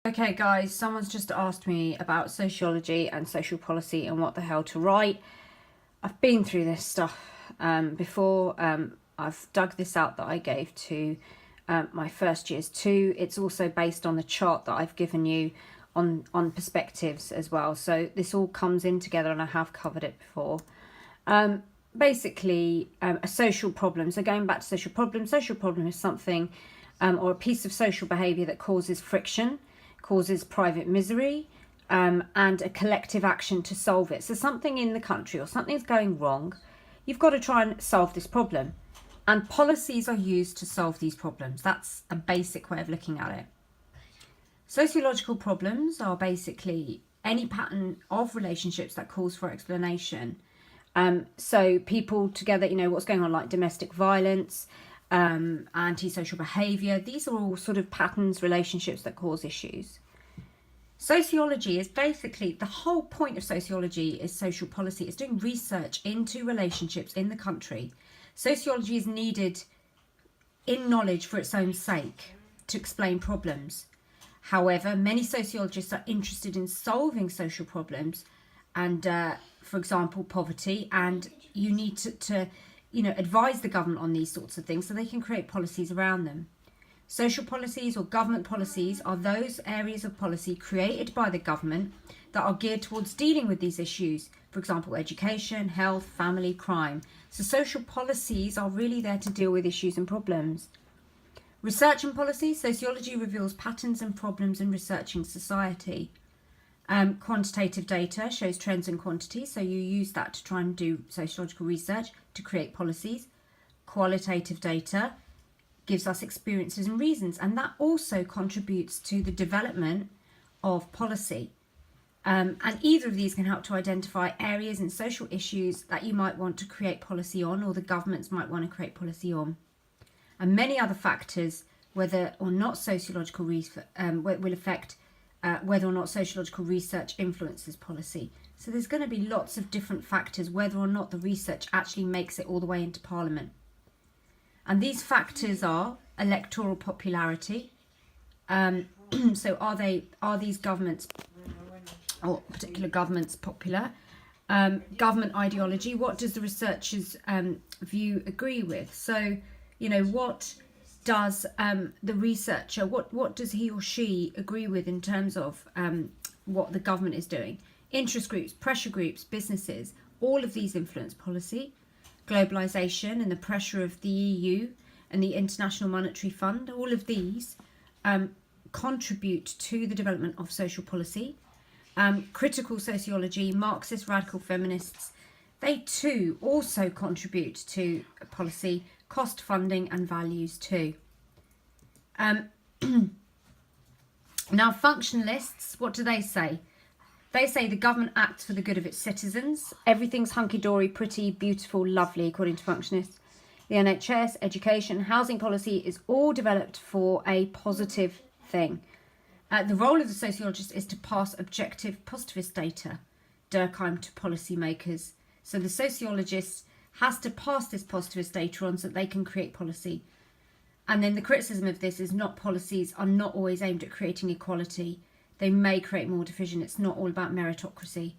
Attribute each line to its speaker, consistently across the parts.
Speaker 1: Okay guys, someone's just asked me about sociology and social policy and what the hell to write. I've been through this stuff before. I've dug this out that I gave to my first years too. It's also based on the chart that I've given you on perspectives as well. So this all comes in together and I have covered it before. Basically, a social problem. So going back to social problem is something or a piece of social behaviour that causes friction, causes private misery, and a collective action to solve it. So something in the country or something's going wrong, you've got to try and solve this problem. And policies are used to solve these problems. That's a basic way of looking at it. Sociological problems are basically any pattern of relationships that calls for explanation. So people together, what's going on, like domestic violence, antisocial behaviour. These are all sort of patterns, relationships that cause issues. Sociology is basically, the whole point of sociology is social policy. It's doing research into relationships in the country. Sociology is needed in knowledge for its own sake to explain problems. However, many sociologists are interested in solving social problems and, for example, poverty, and you need to advise the government on these sorts of things so they can create policies around them. Social policies or government policies are those areas of policy created by the government that are geared towards dealing with these issues. For example, education, health, family, crime. So social policies are really there to deal with issues and problems. Research and policy. Sociology reveals patterns and problems in researching society. Quantitative data shows trends and quantities, so you use that to try and do sociological research to create policies. Qualitative data gives us experiences and reasons, and that also contributes to the development of policy. And either of these can help to identify areas and social issues that you might want to create policy on, or the governments might want to create policy on. And many other factors, whether or not sociological will affect whether or not sociological research influences policy. So there's going to be lots of different factors whether or not the research actually makes it all the way into Parliament. And these factors are electoral popularity. So are these governments or particular governments popular? Government ideology. What does the researcher's view agree with? So, what does the researcher, what does he or she agree with in terms of what the government is doing? Interest groups, pressure groups, businesses, all of these influence policy. Globalisation and the pressure of the EU and the International Monetary Fund, all of these contribute to the development of social policy. Critical sociology, Marxist radical feminists, they too also contribute to policy, cost funding and values too. Now functionalists, what do they say? They say the government acts for the good of its citizens. Everything's hunky-dory, pretty, beautiful, lovely, according to functionalists. The NHS, education, housing policy is all developed for a positive thing. The role of the sociologist is to pass objective positivist data, Durkheim, to policymakers. So the sociologist has to pass this positivist data on so that they can create policy. And then the criticism of this is not policies are not always aimed at creating equality. They may create more division. It's not all about meritocracy.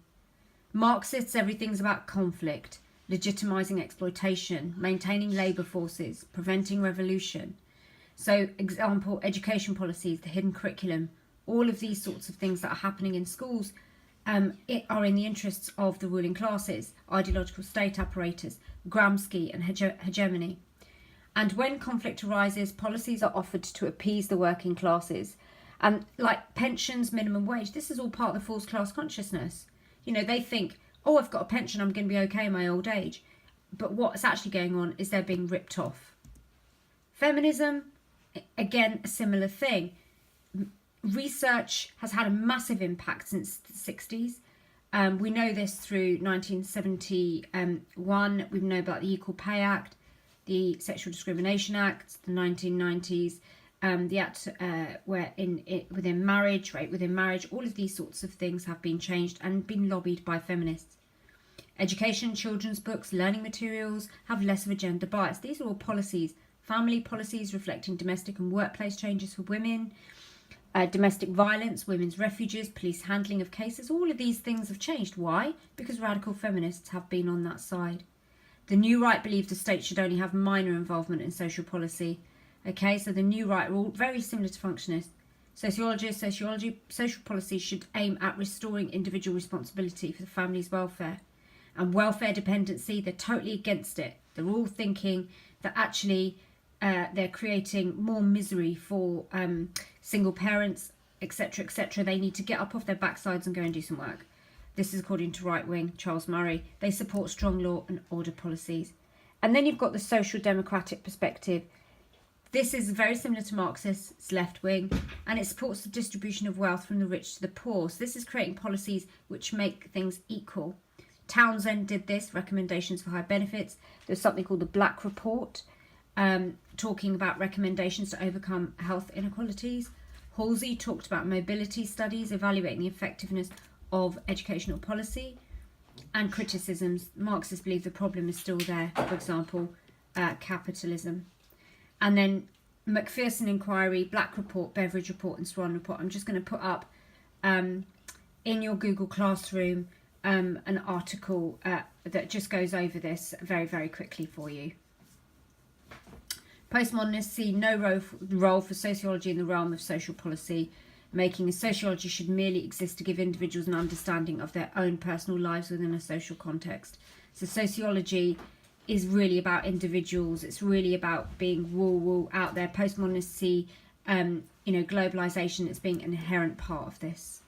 Speaker 1: Marxists, everything's about conflict, legitimising exploitation, maintaining labour forces, preventing revolution. So, example, education policies, the hidden curriculum, all of these sorts of things that are happening in schools are in the interests of the ruling classes, ideological state apparatus, Gramsci and hegemony. And when conflict arises, policies are offered to appease the working classes. And like pensions, minimum wage, this is all part of the false class consciousness. They think, oh, I've got a pension, I'm going to be okay in my old age. But what's actually going on is they're being ripped off. Feminism, again, a similar thing. Research has had a massive impact since the 60s. We know this through 1971. We know about the Equal Pay Act, the Sexual Discrimination Act, the 1990s. The act within marriage, all of these sorts of things have been changed and been lobbied by feminists. Education, children's books, learning materials have less of a gender bias. These are all policies. Family policies reflecting domestic and workplace changes for women. Domestic violence, women's refuges, police handling of cases, all of these things have changed. Why? Because radical feminists have been on that side. The new right believed the state should only have minor involvement in social policy. Okay, so the new right are all very similar to functionists. Sociologists, social policy should aim at restoring individual responsibility for the family's welfare. And welfare dependency, they're totally against it. They're all thinking that actually they're creating more misery for single parents, etc., etc. They need to get up off their backsides and go and do some work. This is according to right-wing Charles Murray. They support strong law and order policies. And then you've got the social democratic perspective. This is very similar to Marxists, it's left-wing, and it supports the distribution of wealth from the rich to the poor. So this is creating policies which make things equal. Townsend did this, recommendations for high benefits. There's something called the Black Report, talking about recommendations to overcome health inequalities. Halsey talked about mobility studies, evaluating the effectiveness of educational policy, and criticisms. Marxists believe the problem is still there, for example, capitalism. And then Macpherson Inquiry, Black Report, Beveridge Report and Swan Report. I'm just going to put up in your Google Classroom an article that just goes over this very, very quickly for you. Postmodernists see no role for sociology in the realm of social policy, making as sociology should merely exist to give individuals an understanding of their own personal lives within a social context. So sociology is really about individuals. It's really about being woo out there. Postmodernists see, globalization as being an inherent part of this.